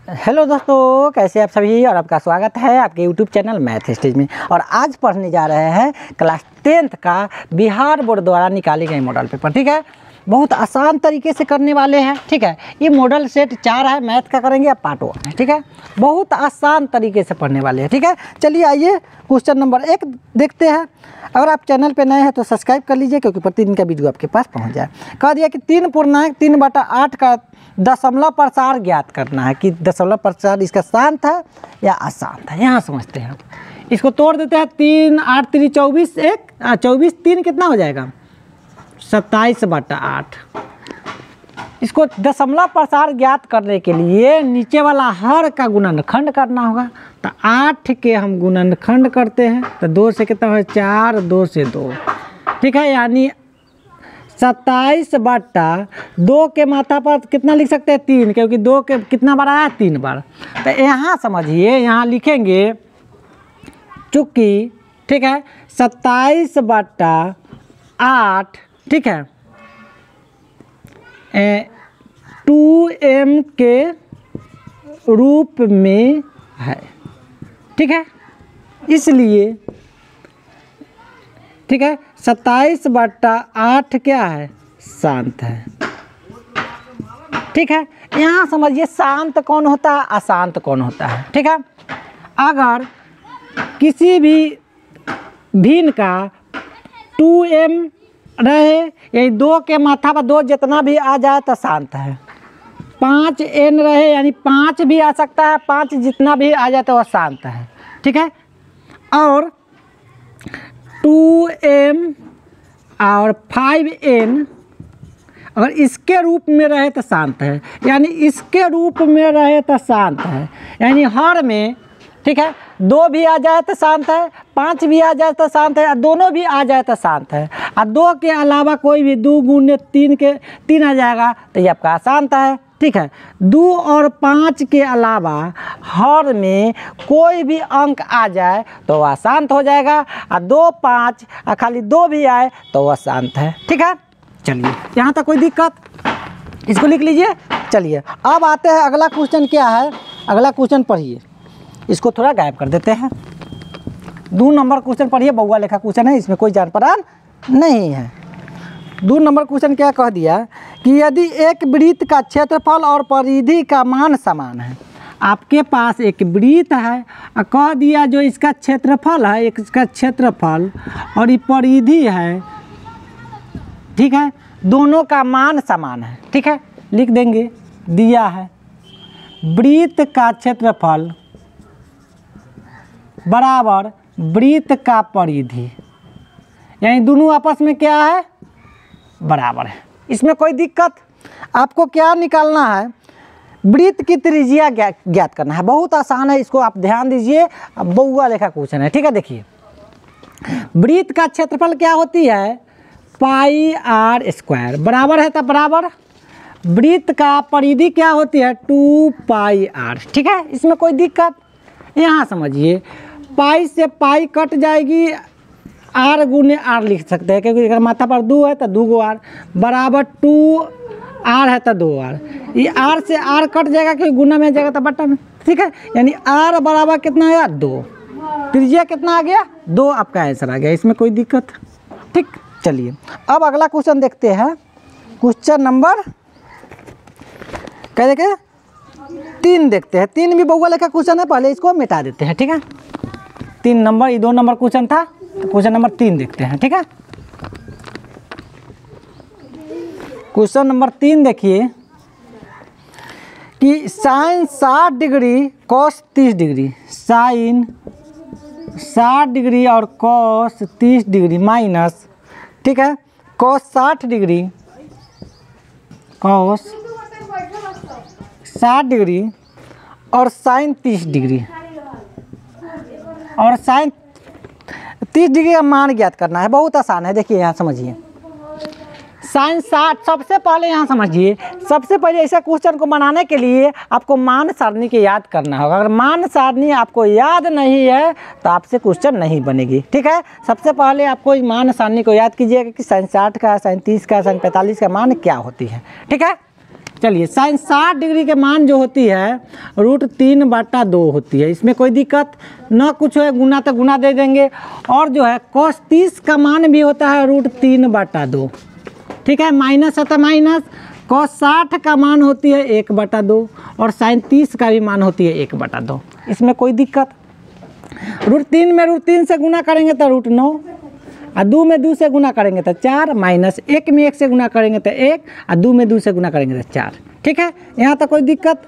Hello दोस्तों, कैसे आप सभी और आपका स्वागत है आपके यूट्यूब चैनल मैथ स्टेज में। और आज पढ़ने जा रहे हैं क्लास 10th का बिहार बोर्ड द्वारा निकाली गई मॉडल पेपर। ठीक है, बहुत आसान तरीके से करने वाले हैं। ठीक है, ये मॉडल सेट 4 है, मैथ का करेंगे अब पार्ट 1 है। ठीक है, बहुत आसान तरीके से पढ़ने वाले हैं। ठीक है, चलिए आइए क्वेश्चन नंबर 1 देखते हैं। अगर आप चैनल पे नए हैं तो सब्सक्राइब कर लीजिए, क्योंकि प्रतिदिन का वीडियो आपके पास पहुंच जाए। कह दिया कि 3/3/8 का दशमलव प्रसार ज्ञात करना है कि दशमलव प्रसार इसका शांत है या अशांत है। यहाँ समझते हैं, इसको तोड़ देते हैं। 3 8 3 24 24 3 कितना हो जाएगा 27/8। इसको दशमलव प्रसार ज्ञात करने के लिए नीचे वाला हर का गुणनखंड करना होगा। तो 8 के हम गुणनखंड करते हैं तो 2 से कितना हो 4, 2 से 2। ठीक है, यानी 27/2 के माथा पर कितना लिख सकते हैं 3, क्योंकि 2 के कितना बार आया 3 बार। तो यहाँ समझिए, यहाँ लिखेंगे चूँकि ठीक है 27/8 ठीक है 2m के रूप में है। ठीक है, इसलिए ठीक है 27/8 क्या है शांत है। ठीक है, यहाँ समझिए शांत कौन होता है, अशांत कौन होता है। ठीक है, अगर किसी भी भिन्न का 2m रहे, यानी 2 के माथा पर 2 जितना भी आ जाए तो शांत है। 5n रहे, यानी 5 भी आ सकता है, 5 जितना भी आ जाए तो वह शांत है। ठीक है, और 2m और 5n अगर इसके रूप में रहे तो शांत है, यानी इसके रूप में रहे तो शांत है। यानी हर में ठीक है 2 भी आ जाए तो शांत है, 5 भी आ जाए तो शांत है, और दोनों भी आ जाए तो शांत है। और 2 के अलावा कोई भी 2 गुने 3 आ जाएगा तो ये आपका अशांत है। ठीक है, 2 और 5 के अलावा हर में कोई भी अंक आ जाए तो वह शांत हो जाएगा, और 2 5 और खाली 2 भी आए तो वह शांत है। ठीक है, चलिए यहाँ तक कोई दिक्कत, इसको लिख लीजिए। चलिए अब आते हैं अगला क्वेश्चन। क्या है अगला क्वेश्चन पढ़िए, इसको थोड़ा गायब कर देते हैं। 2 नंबर क्वेश्चन पढ़िए, बउआ लेखा क्वेश्चन है, इसमें कोई जान पहचान नहीं है। 2 नंबर क्वेश्चन क्या कह दिया कि यदि एक वृत्त का क्षेत्रफल और परिधि का मान समान है। आपके पास एक वृत्त है और कह दिया जो इसका क्षेत्रफल है, इसका क्षेत्रफल और ये परिधि है। ठीक है, दोनों का मान समान है। ठीक है, लिख देंगे, दिया है वृत्त का क्षेत्रफल बराबर वृत्त का परिधि, यानी दोनों आपस में क्या है बराबर है। इसमें कोई दिक्कत, आपको क्या निकालना है वृत्त की त्रिज्या ज्ञात करना है। बहुत आसान है, इसको आप ध्यान दीजिए। अब बउआ लेखा क्वेश्चन है। ठीक है, देखिए वृत्त का क्षेत्रफल क्या होती है πr² बराबर है, तब बराबर वृत्त का परिधि क्या होती है 2πr। ठीक है, इसमें कोई दिक्कत। यहाँ समझिए पाई से पाई कट जाएगी, r गुने r लिख सकते हैं, क्योंकि अगर माथा पर 2 है तो 2 गो r बराबर 2r है तो 2r। ये r से r कट जाएगा, क्योंकि गुना में जाएगा तो बट्टा में। ठीक है, यानी r बराबर कितना आया 2, त्रिज्या कितना आ गया 2, आपका आंसर आ गया। इसमें कोई दिक्कत। ठीक, चलिए अब अगला क्वेश्चन देखते हैं। क्वेश्चन नंबर क्या देखें 3 देखते हैं। 3 भी बउआ लेखा क्वेश्चन है, पहले इसको मिटा देते हैं। ठीक है, 3 नंबर, ये 2 नंबर क्वेश्चन था, क्वेश्चन नंबर 3 देखते हैं। ठीक है, क्वेश्चन नंबर 3 देखिए कि sine 60 degree cos 30 degree, sine 60 degree और कॉस 30 डिग्री माइनस ठीक है कॉस 60 डिग्री, कॉस 60 डिग्री और साइन 30 डिग्री, और साइन 30 डिग्री का मान ज्ञात करना है। बहुत आसान है, देखिए यहाँ समझिए। साइन 60, सबसे पहले यहाँ समझिए, सबसे पहले ऐसा क्वेश्चन को बनाने के लिए आपको मान सारणी के याद करना होगा। अगर मान सारणी आपको याद नहीं है तो आपसे क्वेश्चन नहीं बनेगी। ठीक है, सबसे पहले आपको मान सारणी को याद कीजिएगा कि साइन 60 का, साइन 30 का, साइन 45 का मान क्या होती है। ठीक है, चलिए साइन 60 डिग्री के मान जो होती है √3/2 होती है, इसमें कोई दिक्कत ना कुछ है, गुना तो गुना दे देंगे। और जो है cos 30 का मान भी होता है √3/2, ठीक है, माइनस है तो माइनस। cos 60 का मान होती है 1/2 और साइन 30 का भी मान होती है 1/2, इसमें कोई दिक्कत। √3 में √3 से गुना करेंगे तो √9 और 2 में 2 से गुना करेंगे तो 4 माइनस 1 में 1 से गुना करेंगे तो 1 और 2 में 2 से गुना करेंगे तो 4, ठीक है, यहाँ तक कोई दिक्कत।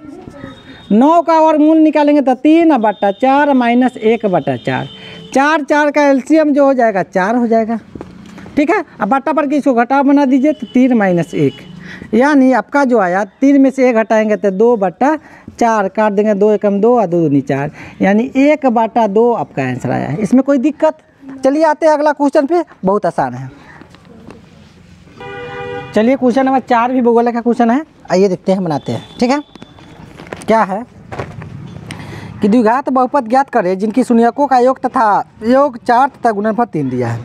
9 का वर्गमूल निकालेंगे तो 3/4 माइनस 1/4, 4 का एलसीएम जो हो जाएगा 4 हो जाएगा, ठीक है। अब बट्टा पर के इसको घटाव बना दीजिए तो 3 माइनस 1, यानी आपका जो आया 3 में से 1 हटाएंगे तो 2/4, काट देंगे 2 एकम 2 और 2 दूनी 4, यानी 1/2 आपका आंसर आया है, इसमें कोई दिक्कत। चलिए आते हैं अगला क्वेश्चन पे, बहुत आसान है। चलिए क्वेश्चन नंबर 4 भी भूगोल का क्वेश्चन है, आइए देखते हैं, बनाते हैं, ठीक है। क्या है कि द्विघात बहुपद ज्ञात करें जिनकी शून्यकों का योग तथा योग 4 तथा गुणनफल 3 दिया है,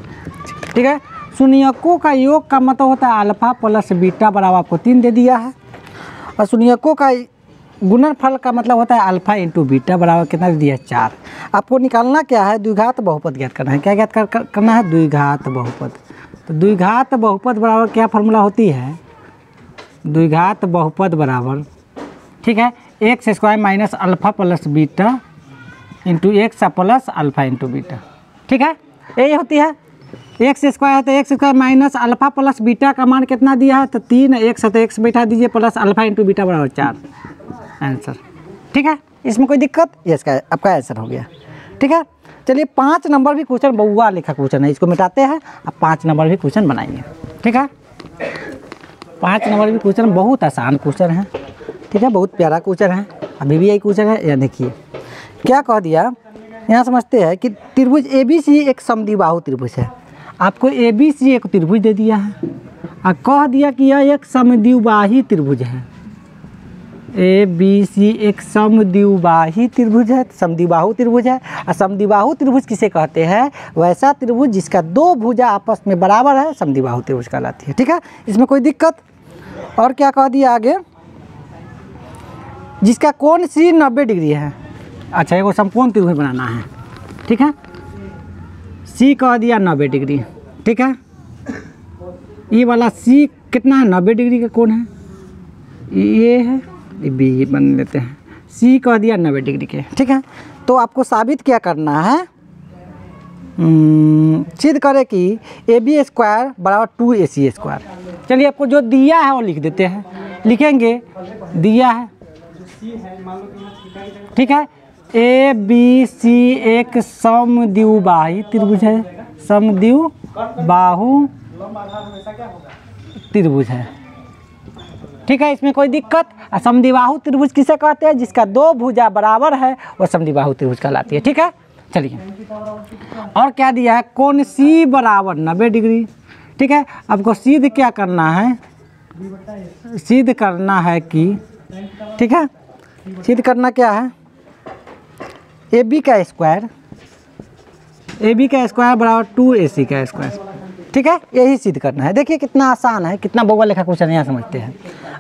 ठीक है। शून्यकों का योग का मतलब होता है अल्फा प्लस बीटा बराबर आपको 3 दे दिया है, और शून्यकों का गुणनफल का मतलब होता है अल्फा इंटू बीटा बराबर कितना दे दिया है 4। आपको निकालना क्या है, द्विघात बहुपद ज्ञात करना है। क्या ज्ञात करना है, द्विघात बहुपद। तो द्विघात बहुपद बराबर क्या फार्मूला होती है, द्विघात बहुपद बराबर, ठीक है, x² minus alpha plus beta into x plus alpha into beta, ठीक है, यही होती है। x² है तो x² minus alpha plus beta का मान कितना दिया है, तो 3, x है तो x बैठा दीजिए प्लस अल्फा इंटू बीटा बराबर 4, आंसर, ठीक है, इसमें कोई दिक्कत, ये इसका आपका आंसर हो गया, ठीक है। चलिए 5 नंबर भी क्वेश्चन बउआ लिखा क्वेश्चन है, इसको मिटाते हैं, अब 5 नंबर भी क्वेश्चन बनाएंगे, ठीक है। 5 नंबर भी क्वेश्चन बहुत आसान क्वेश्चन है, ठीक है, बहुत प्यारा क्वेश्चन है, अभी भी यही क्वेश्चन है। या देखिए क्या कह दिया, यहाँ समझते हैं कि त्रिभुज ABC एक समद्विबाहु त्रिभुज है, आपको ABC एक त्रिभुज दे दिया है और कह दिया कि यह एक समद्विबाही त्रिभुज है। ABC एक समद्विबाही त्रिभुज है, समद्विबाहु त्रिभुज है। और समद्विबाहु त्रिभुज किसे कहते हैं, वैसा त्रिभुज जिसका 2 भुजा आपस में बराबर है, समद्विबाहु त्रिभुज कहलाती है, ठीक है, इसमें कोई दिक्कत। और क्या कह दिया आगे, जिसका कोण C 90 डिग्री है। अच्छा, एगो समकोण त्रिभुज बनाना है, ठीक है, C कह दिया 90 डिग्री, ठीक है, ये वाला C कितना है, 90 डिग्री का कोण है, ये है, ये भी बन लेते हैं, C कह दिया 90 डिग्री के, ठीक है। तो आपको साबित क्या करना है, सिद्ध करें कि AB² बराबर 2AC²। चलिए आपको जो दिया है वो लिख देते हैं, लिखेंगे दिया है, ठीक है, ABC एक समद्विबाही त्रिभुज है, समद्विबाहु त्रिभुज है, ठीक है, इसमें कोई दिक्कत। समद्विबाहु त्रिभुज किसे कहते हैं, जिसका 2 भुजा बराबर है वो समद्विबाहु त्रिभुज कहलाती है, ठीक है। चलिए और क्या दिया है, कोण C बराबर 90 डिग्री, ठीक है। आपको सिद्ध क्या करना है, सिद्ध करना है कि, ठीक है, सिद्ध करना क्या है, AB का स्क्वायर बराबर 2AC², ठीक है, यही सिद्ध करना है। देखिए कितना आसान है, कितना बउआ लेखा क्वेश्चन है, यहाँ समझते हैं।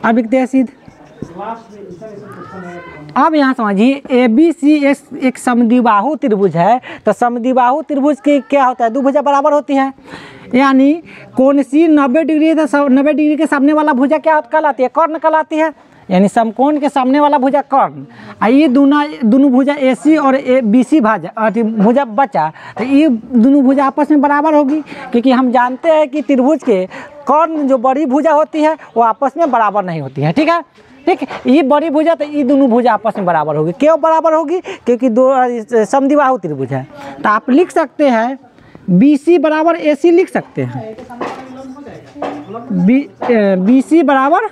अब लिखते हैं सिद्ध। अब यहाँ समझिए ABC एक समद्विबाहु त्रिभुज है, तो समद्विबाहु त्रिभुज की क्या होता है, 2 भुजा बराबर होती है, यानी कोण C 90 डिग्री है तो 90 डिग्री के सामने वाला भुजा क्या कहलाती है, कर्ण कहलाती है, यानी समकोण के सामने वाला भुजा कर्ण। ये दोनों भुजा AC और BC भुजा बचा, तो ये दोनों भुजा आपस में बराबर होगी, क्योंकि हम जानते हैं कि त्रिभुज के कर्ण जो बड़ी भुजा होती है वो आपस में बराबर नहीं होती है, ठीक है, ठीक, ये बड़ी भुजा, तो ये दोनों भुजा आपस में बराबर होगी। क्यों बराबर होगी, क्योंकि 2 समद्विबाहु त्रिभुज है। तो आप लिख सकते हैं BC बराबर AC लिख सकते हैं, BC बराबर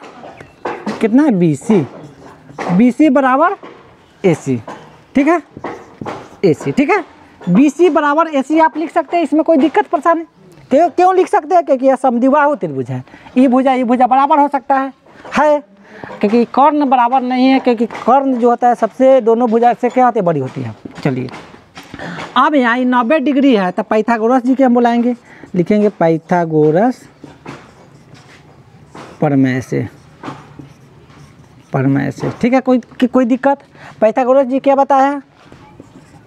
कितना है, BC बराबर AC, ठीक है, AC, ठीक है, BC बराबर AC आप लिख सकते हैं, इसमें कोई दिक्कत परेशानी। क्यों लिख सकते हैं, क्योंकि यह समद्विबाहु त्रिभुज है, ये भुजा बराबर हो सकता है, क्योंकि कर्ण बराबर नहीं है, क्योंकि कर्ण जो होता है सबसे दोनों भुजा से क्या होती है, बड़ी होती है। चलिए अब यहाँ 90 डिग्री है, तो पाइथागोरस जी के हम बुलाएंगे, लिखेंगे पाइथागोरस प्रमेय से, परमय से। ठीक है, कोई दिक्कत? पाइथागोरस जी क्या बताया?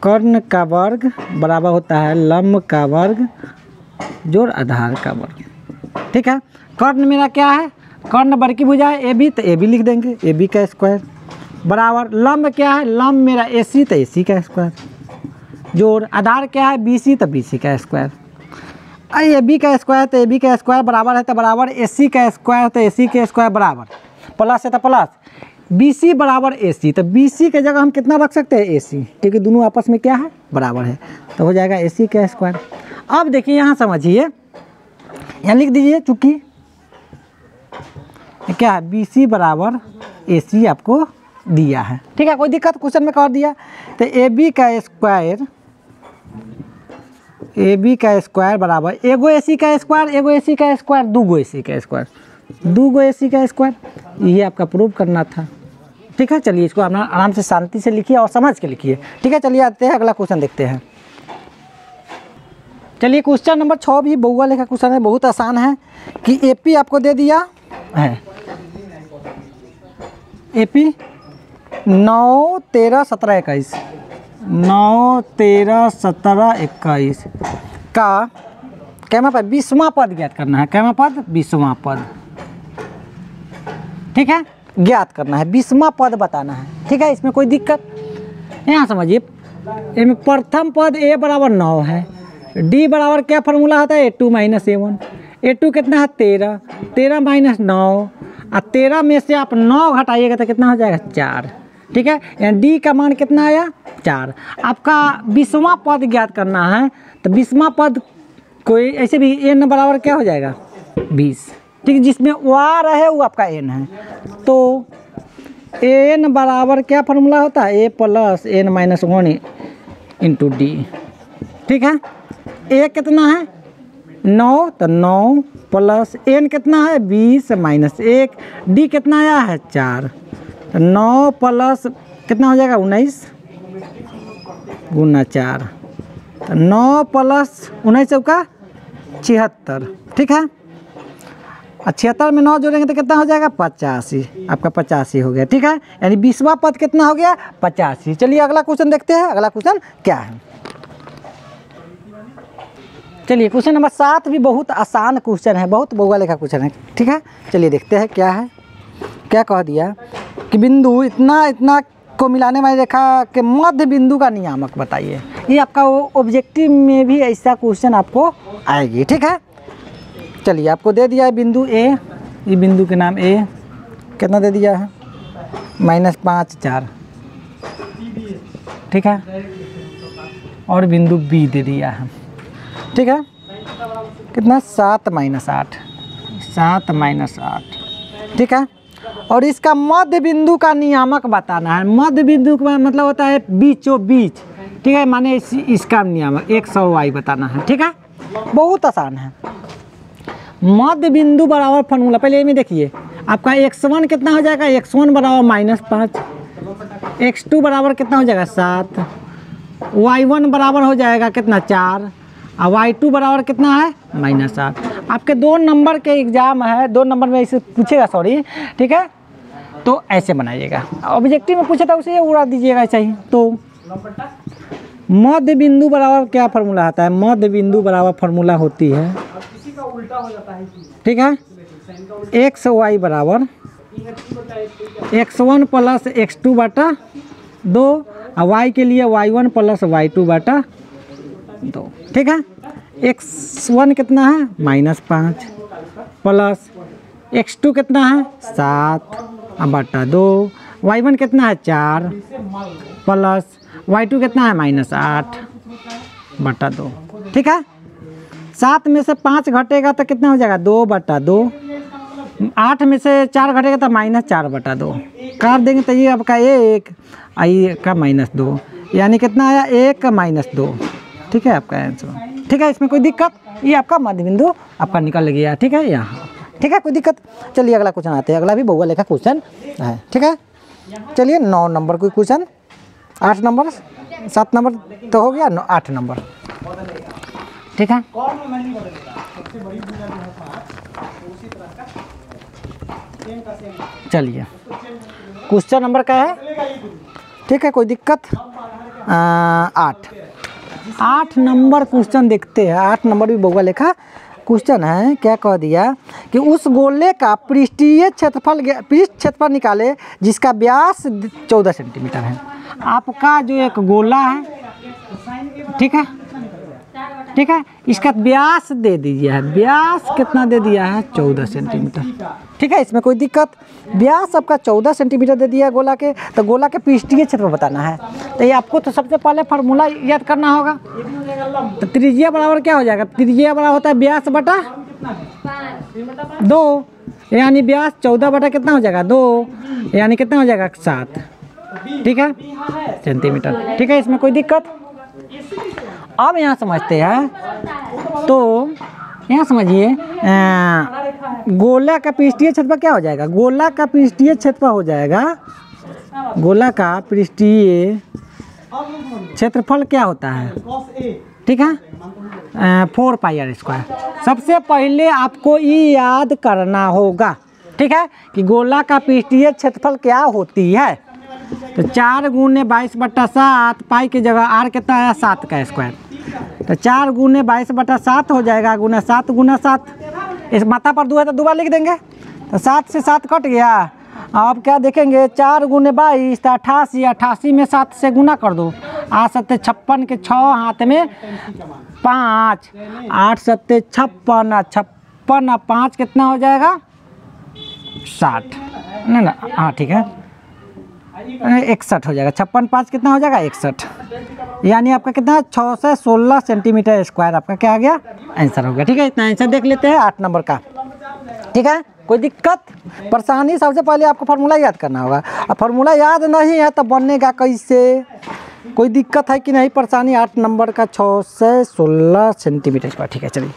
कर्ण का वर्ग बराबर होता है लंब का वर्ग जोड़ आधार का वर्ग। ठीक है, कर्ण मेरा क्या है? कर्ण वर्ग की भुजा है ए बी, तो ए बी लिख देंगे, ए बी का स्क्वायर बराबर लंब क्या है? लंब मेरा ए सी, तो ए सी का स्क्वायर जोड़ आधार क्या है? बी सी, तो बी सी का स्क्वायर। ए बी का स्क्वायर तो ए बी का स्क्वायर बराबर है तो बराबर ए सी का स्क्वायर, तो ए सी के स्क्वायर बराबर प्लस है तो प्लस बी सी बराबर ए सी, तो बी सी के जगह हम कितना रख सकते हैं? ए सी, क्योंकि दोनों आपस में क्या है? बराबर है, तो हो जाएगा ए सी का स्क्वायर। अब देखिए यहाँ समझिए, यहाँ लिख दीजिए, चूंकि क्या है? बी सी बराबर ए सी आपको दिया है। ठीक है, कोई दिक्कत? क्वेश्चन में कर दिया। तो ए बी का स्क्वायर बराबर एगो ए सी का स्क्वायर, एगो ए सी का स्क्वायर, दूगो ए सी का स्क्वायर, दूगो ए सी का स्क्वायर। ये आपका प्रूव करना था। ठीक है, चलिए इसको अपना आराम से शांति से लिखिए और समझ के लिखिए। ठीक है, चलिए आते हैं अगला क्वेश्चन देखते हैं। चलिए क्वेश्चन नंबर 6 भी बहुआ लेखा क्वेश्चन है, बहुत आसान है कि एपी आपको दे दिया है, एपी 9, 13, 17, 21, 9, 13, 17, 21 का कैमा पद 20वां पद ज्ञात करना है। कैमा पद? 20वां पद। ठीक है, ज्ञात करना है, 20वां पद बताना है। ठीक है, इसमें कोई दिक्कत? यहाँ समझिए, इसमें प्रथम पद a बराबर 9 है, d बराबर क्या फॉर्मूला होता है? a2 minus a1। a2 कितना है? 13, 13 माइनस 9, और 13 में से आप 9 घटाइएगा तो कितना हो जाएगा? 4। ठीक है, यानी d का मान कितना आया? 4। आपका 20वां पद ज्ञात करना है, तो 20वां पद कोई ऐसे भी n बराबर क्या हो जाएगा? 20। ठीक है, जिसमें वार है वो आपका n है, तो n बराबर क्या फॉर्मूला होता है? a plus n minus 1 into D. ठीक है, a कितना है? 9, तो 9 प्लस n कितना है? 20 माइनस 1, d कितना आया है? 4, तो 9 प्लस कितना हो जाएगा? 19 गुना 4, तो 9 प्लस 19 चौका 76। ठीक है, 76 में 9 जोड़ेंगे तो कितना हो जाएगा? 85। आपका 85 हो गया। ठीक है, यानी 20वां पद कितना हो गया? 85। चलिए अगला क्वेश्चन देखते हैं, अगला क्वेश्चन क्या है। चलिए क्वेश्चन नंबर 7 भी बहुत आसान क्वेश्चन है, बहुत बहुआ लेखा क्वेश्चन है। ठीक है, चलिए देखते हैं क्या है। क्या कह दिया कि बिंदु इतना इतना को मिलाने वाली रेखा के मध्य बिंदु का नियामक बताइए। ये आपका ऑब्जेक्टिव में भी ऐसा क्वेश्चन आपको आएगी। ठीक है, चलिए आपको दे दिया है बिंदु ए, ये बिंदु के नाम ए, कितना दे दिया है? -5, 4। ठीक है, और बिंदु बी दे दिया है। ठीक है, कितना? 7 माइनस 8, 7 माइनस 8। ठीक है, और इसका मध्य बिंदु का नियामक बताना है। मध्य बिंदु का मतलब होता है बीचों बीच। ठीक है, माने इसका नियामक x/y बताना है। ठीक है, बहुत आसान है। मध्य बिंदु बराबर फॉर्मूला पहले ये में देखिए, आपका x1 कितना हो जाएगा? x1 बराबर -5, x2 बराबर कितना हो जाएगा? 7, y1 बराबर हो जाएगा कितना? 4, और y2 बराबर कितना है? -8। आपके 2 नंबर के एग्जाम है, 2 नंबर में इसे पूछेगा, सॉरी। ठीक है, तो ऐसे बनाइएगा। ऑब्जेक्टिव में पूछा था उसे उड़ा दीजिएगा ऐसा ही। तो मध्य बिंदु बराबर क्या फॉर्मूला आता है? मध्य बिंदु बराबर फॉर्मूला होती है, ठीक है, x/y बराबर x1 प्लस x2 बटा 2, और y के लिए y1 प्लस y2 बटा 2। ठीक है, x1 कितना है? -5 प्लस x2 कितना है? 7 बटा 2, y1 कितना है? 4 प्लस y2 कितना है? -8 बटा 2। ठीक है, 7 में से 5 घटेगा तो कितना हो जाएगा? 2 बटा 2। 8 में से 4 घटेगा तो -4 बटा 2। काट देंगे तो ये आपका 1, ये का -2, यानी कितना आया? 1 - 2। ठीक है, आपका आंसर। ठीक है, इसमें कोई दिक्कत? ये आपका मध्य बिंदु आपका निकल गया। ठीक है, यहाँ। ठीक है, कोई दिक्कत? चलिए अगला क्वेश्चन आते हैं। अगला भी बहुआ लेखा क्वेश्चन है। ठीक है, चलिए 9 नंबर कोई क्वेश्चन, 8 नंबर, 7 नंबर तो हो गया, 8 नंबर। ठीक है, चलिए क्वेश्चन नंबर क्या है, ठीक है, कोई दिक्कत? 8 नंबर क्वेश्चन देखते हैं। 8 नंबर भी बउआ लिखा क्वेश्चन है। क्या कह दिया कि उस गोले का पृष्ठीय क्षेत्रफल निकाले जिसका व्यास 14 सेंटीमीटर है। आपका जो एक गोला है, ठीक है, ठीक है, इसका व्यास दे दीजिए है। व्यास कितना दे दिया है? 14 सेंटीमीटर, ठीक है, इसमें कोई दिक्कत? व्यास आपका 14 सेंटीमीटर दे दिया है गोला के, तो गोला के पृष्ठीय क्षेत्रफल बताना है। तो ये आपको तो सबसे पहले फार्मूला याद करना होगा। तो त्रिज्या बराबर क्या हो जाएगा? त्रिज्या बराबर होता है व्यास बटा 2, यानी व्यास 14 बटा कितना हो जाएगा? 2, यानी कितना हो जाएगा? 7, ठीक है, सेंटीमीटर, ठीक है, इसमें कोई दिक्कत? अब यहाँ समझते हैं, तो यहाँ समझिए गोला का पृष्ठीय क्षेत्रफल क्या हो जाएगा? गोला का पृष्ठीय क्षेत्रफल हो जाएगा, गोला का पृष्ठीय क्षेत्रफल क्या होता है? ठीक है, 4 पाई आर स्क्वायर। सबसे पहले आपको ये याद करना होगा, ठीक है, कि गोला का पृष्ठीय क्षेत्रफल क्या होती है। तो 4 गुने 22/7, पाई की जगह आर कितना है? 7 का स्क्वायर। तो 4 गुने 22/7 हो जाएगा, गुना 7 गुना 7। इस माथा पर 2 है तो 2 बार लिख देंगे, तो 7 से 7 कट गया। अब क्या देखेंगे? 4 गुने 22 तो 88, 88 में 7 से गुना कर दो। 8 7 56 के 6 हाथ में 5, 8 7 56, 56 5 कितना हो जाएगा? 60, नहीं ना, हाँ ठीक है, 61 हो जाएगा। 56 5 कितना हो जाएगा? 61, यानी आपका कितना? 6 से 16 सेंटीमीटर स्क्वायर आपका क्या आ गया? आंसर हो गया, ठीक है। इतना आंसर देख लेते हैं 8 नंबर का, ठीक है, कोई दिक्कत परेशानी? सबसे पहले आपको फार्मूला याद करना होगा। अब फार्मूला याद नहीं है तो बनेगा कैसे? कोई दिक्कत है कि नहीं? परेशानी 8 नंबर का 6 से 16 सेंटीमीटर स्क्वायर, ठीक है। चलिए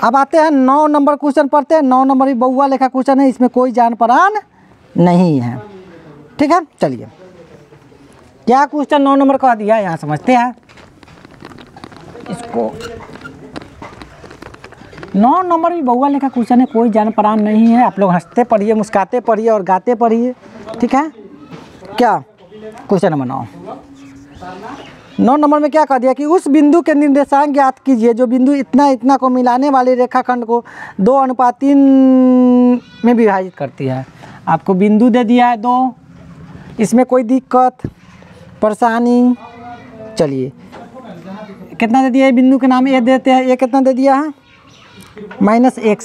अब आते हैं 9 नंबर क्वेश्चन पढ़ते हैं। 9 नंबर भी बउआ लेखा क्वेश्चन है, इसमें कोई जान परान नहीं है, ठीक है। चलिए क्या क्वेश्चन 9 नंबर का दिया है यहाँ समझते हैं इसको। 9 नंबर भी बउआ लेखा क्वेश्चन है, कोई जान परान नहीं है। आप लोग हंसते पढ़िए, मुस्काते पढ़िए और गाते पढ़िए, ठीक है। क्या क्वेश्चन नंबर 9 नंबर में क्या कह दिया कि उस बिंदु के निर्देशांक ज्ञात कीजिए जो बिंदु इतना इतना को मिलाने वाले रेखाखंड को 2:3 में विभाजित करती है। आपको बिंदु दे दिया है 2, इसमें कोई दिक्कत परेशानी? चलिए कितना दे दिया है? बिंदु के नाम ए देते हैं। ए कितना दे दिया है? -1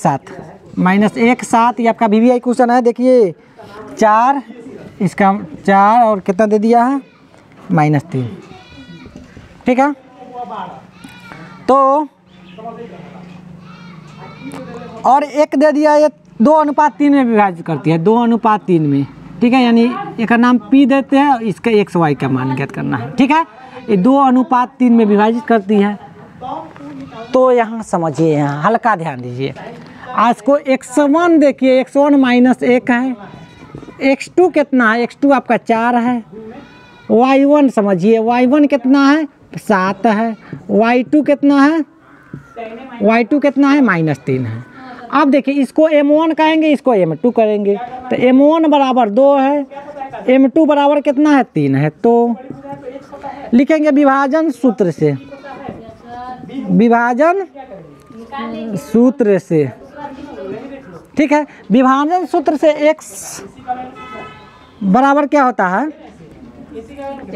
7 ये आपका VVI क्वेश्चन है। देखिए 4, इसका 4 और कितना दे दिया है? -3, ठीक है। तो और एक दे दिया ये 2:3 में विभाजित करती है, 2:3 में, ठीक है। यानी एक का नाम P देते हैं, इसका x y का मान ज्ञात करना है, ठीक है। ये 2:3 में विभाजित करती है। तो यहाँ समझिए, यहाँ हल्का ध्यान दीजिए। आज को x1 देखिए, x1 -1 है, x2 कितना है? x2 आपका 4 है। y1 समझिए, y1 कितना है? 7 है। y2 कितना है? y2 कितना है? -3 है। अब देखिए इसको m1 कहेंगे, इसको m2 करेंगे, तो m1 बराबर 2 है, m2 बराबर कितना है? 3 है। तो लिखेंगे विभाजन सूत्र से, विभाजन सूत्र से, ठीक है। विभाजन सूत्र से x बराबर क्या होता है?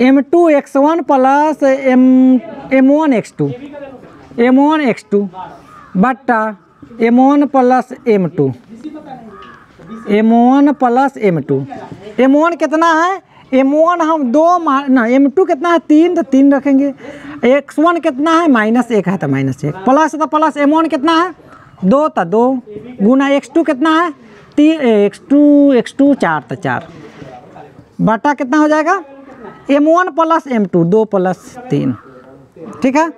m2 x1 plus m1 x2 बट्टा m1 plus m2, m1 plus m2। m1 कितना है? m1 हम 2 ना, m2 कितना है? 3, तो 3 रखेंगे। x1 कितना है? -1 है, तो -1 प्लस, तो प्लस m1 कितना है? 2, तो 2 गुना x2 कितना है? 3, x2 4, तो 4 बटा कितना हो जाएगा? m1 प्लस m2, 2 प्लस 3, ठीक है।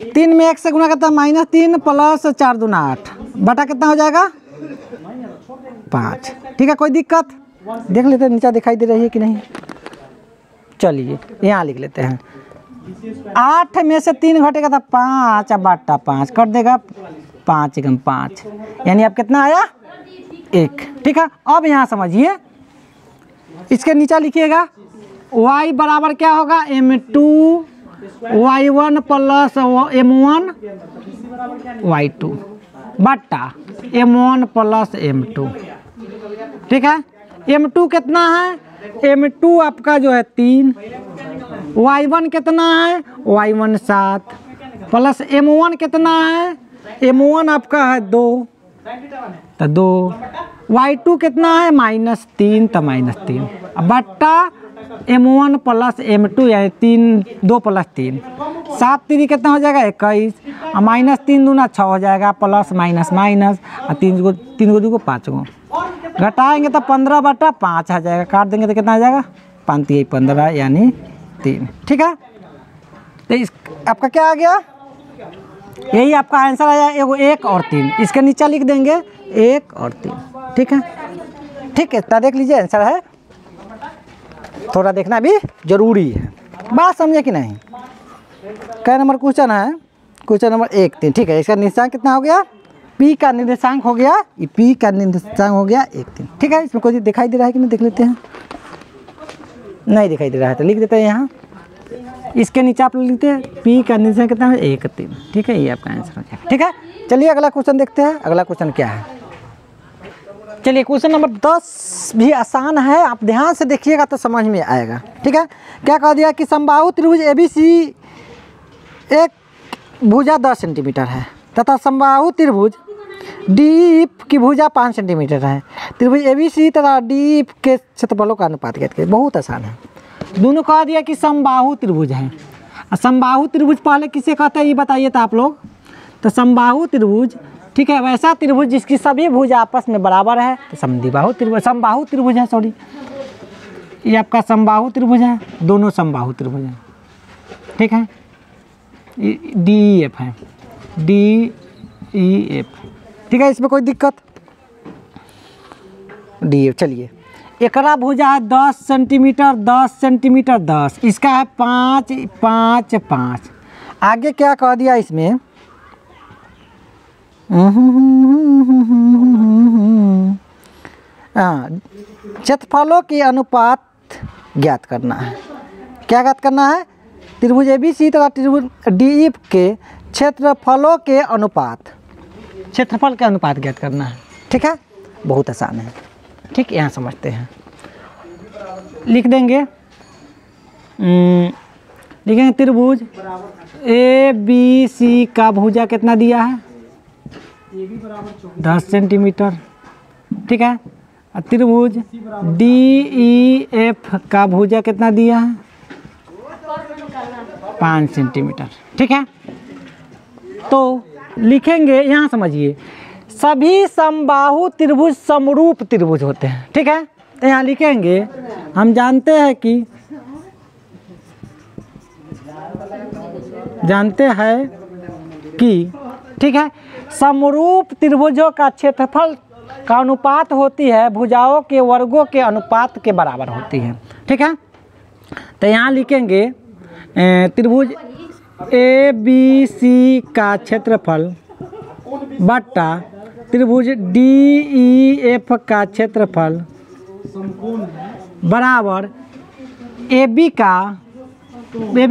3 में 1 से गुना करता है -3 प्लस 4 दूना 8 बटा कितना हो जाएगा? 5, ठीक है। कोई दिक्कत? देख लेते हैं नीचे दिखाई दे रही है कि नहीं। चलिए यहाँ लिख लेते हैं। 8 में से 3 घटेगा तो 5 बटा 5 कर देगा, 5 × 5, यानी अब कितना आया? 1, ठीक है। अब यहाँ समझिए, इसके नीचे लिखिएगा y बराबर क्या होगा, m2 y1 plus m1 y2 बट्टा m1 प्लस m2, ठीक है। m2 कितना है, m2 आपका जो है 3, y1 कितना है, y1 7 प्लस m1 कितना है, m1 आपका है 2 तो 2, y2 कितना है -3 तो -3 बट्टा m1 प्लस m2 यानी 3 2 प्लस 3 7 3 कितना हो जाएगा 21 और -3 दूना 6 हो जाएगा, प्लस माइनस माइनस और 3 को 2 को 5 को घटाएंगे तो 15 बटा 5 आ जाएगा, काट देंगे तो कितना आ जाएगा 5 3 15 यानी 3, ठीक है। तो इस आपका क्या आ गया, यही आपका आंसर आया, एगो 1 और 3, इसके नीचे लिख देंगे 1 और 3, ठीक है। ठीक है, इतना देख लीजिए आंसर है, थोड़ा देखना भी जरूरी है, बात समझे कि नहीं। क्या नंबर क्वेश्चन है, क्वेश्चन नंबर 1 3, ठीक है। इसका निर्देशांक कितना हो गया, P का निर्देशांक हो गया, ये P का निर्देशांक हो गया 1 3, ठीक है। इसमें कोई दिखाई दे रहा है कि नहीं, देख लेते हैं, नहीं दिखाई दे रहा है तो लिख देते हैं यहाँ, इसके नीचे आप लिखते हैं P का निर्देशांक कितना है 1 3, ठीक है। ये आपका आंसर हो जाएगा, ठीक है। चलिए अगला क्वेश्चन देखते हैं, अगला क्वेश्चन क्या है। चलिए क्वेश्चन नंबर 10 भी आसान है, आप ध्यान से देखिएगा तो समझ में आएगा, ठीक है। क्या कह दिया कि समबाहु त्रिभुज ABC एक भुजा 10 सेंटीमीटर है तथा समबाहु त्रिभुज DE की भुजा 5 सेंटीमीटर है। त्रिभुज ABC तथा DE के क्षेत्रफलों का अनुपात ज्ञात करें। बहुत आसान है, दोनों कह दिया कि समबाहु त्रिभुज है। समबाहु त्रिभुज पहले किसे कहते हैं ये बताइए तो आप लोग, तो समबाहु त्रिभुज, ठीक है, वैसा त्रिभुज जिसकी सभी भुजा आपस में बराबर है तो समद्विबाहु त्रिभुज, समबाहु त्रिभुज है, सॉरी ये आपका समबाहु त्रिभुज है, दोनों समबाहु त्रिभुज हैं, ठीक है। DEF है, DEF, ठीक है, इसमें कोई दिक्कत DEF। चलिए एकरा भुजा है 10 सेंटीमीटर 10 सेंटीमीटर 10, इसका है 5 5 5। आगे क्या कह दिया इसमें, क्षेत्रफलों के अनुपात ज्ञात करना है। क्या ज्ञात करना है, त्रिभुज ABC तथा त्रिभुज DE के क्षेत्रफलों के अनुपात, क्षेत्रफल के अनुपात ज्ञात करना है, ठीक है। बहुत आसान है, ठीक, यहाँ समझते हैं, लिख देंगे, लिखेंगे त्रिभुज ABC का भुजा कितना दिया है 10 सेंटीमीटर, ठीक है। त्रिभुज DEF का भुजा कितना दिया है 5 सेंटीमीटर, ठीक है। तो लिखेंगे, यहाँ समझिए, सभी समबाहु त्रिभुज समरूप त्रिभुज होते हैं, ठीक है। तो यहाँ लिखेंगे, हम जानते हैं कि ठीक है, समरूप त्रिभुजों का क्षेत्रफल का अनुपात होती है भुजाओं के वर्गों के अनुपात के बराबर होती है, ठीक है। तो यहाँ लिखेंगे त्रिभुज ABC का क्षेत्रफल बट्टा त्रिभुज DEF का क्षेत्रफल बराबर AB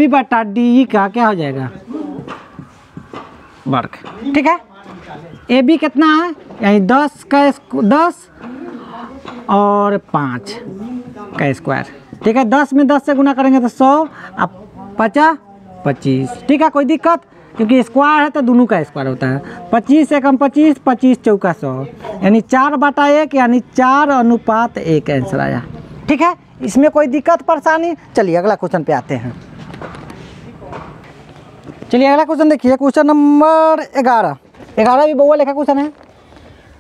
बट्टा DE का क्या हो जाएगा वर्ग, ठीक है। AB कितना है, यानी 10 का 10 और 5 का स्क्वायर, ठीक है। 10 में 10 से गुना करेंगे तो 100 अब 50 25, ठीक है। कोई दिक्कत, क्योंकि स्क्वायर है तो दोनों का स्क्वायर होता है। 25 से कम 25, 25 चौका 100 यानी 4/1 यानी 4:1 आंसर आया, ठीक है। इसमें कोई दिक्कत परेशानी। चलिए अगला क्वेश्चन पे आते हैं। चलिए अगला क्वेश्चन देखिए, क्वेश्चन नंबर 11 भी बहुआ लेखा क्वेश्चन है,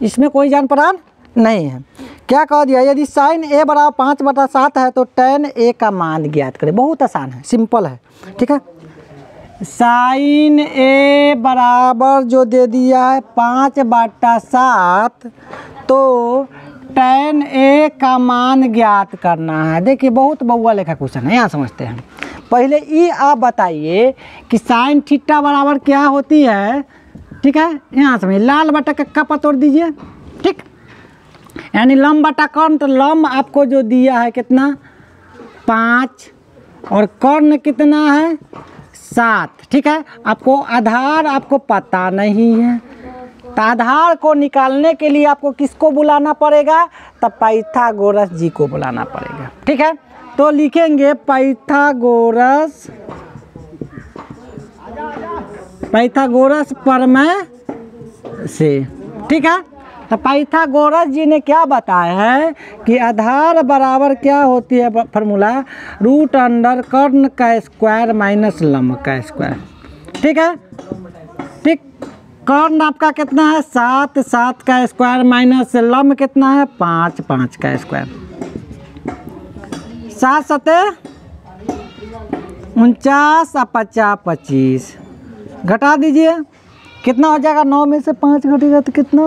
इसमें कोई जान पहचान नहीं है। क्या कह दिया, यदि साइन A बराबर 5/7 है तो tan A का मान ज्ञात करें। बहुत आसान है, सिंपल है, ठीक है। साइन A बराबर जो दे दिया है 5/7, तो tan A का मान ज्ञात करना है। देखिए बहुत बहुआ लेखा क्वेश्चन है, यहाँ समझते हैं। पहले ये आप बताइए कि साइन थीटा बराबर क्या होती है, ठीक है। यहाँ समझिए, लाल बटा कक्का पर तोड़ दीजिए, ठीक। यानी लंब बटा कर्ण, तो लंब आपको जो दिया है कितना 5 और कर्ण कितना है 7। ठीक है, आपको आधार आपको पता नहीं है, तो आधार को निकालने के लिए आपको किसको बुलाना पड़ेगा, तब पाइथागोरस जी को बुलाना पड़ेगा। ठीक है, तो लिखेंगे पाइथागोरस प्रमेय से। ठीक है, तो पाइथागोरस जी ने क्या बताया है कि आधार बराबर क्या होती है, फार्मूला √अंडर कर्ण का स्क्वायर माइनस लंब का स्क्वायर। ठीक है, ठीक, कर्ण आपका कितना है 7, 7 का स्क्वायर माइनस लंब कितना है 5, 5 का स्क्वायर। 7 सते 49 और 50 25, घटा दीजिए कितना हो जाएगा, 9 में से 5 घटेगा तो कितना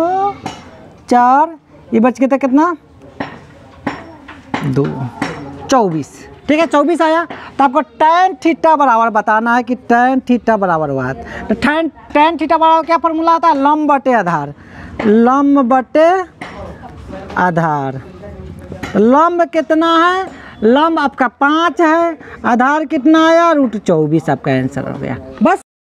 4, ये बच के था कितना 2, 24। ठीक है, 24 आया। तो आपको tan थीटा बराबर बताना है कि tan थीटा बराबर हुआ है, तो tan थीटा बराबर क्या फॉर्मूला आता है, लंब बटे आधार, लंब बटे आधार। लंब कितना है, लंब आपका 5 है, आधार कितना आया √24, आपका आंसर हो गया। बस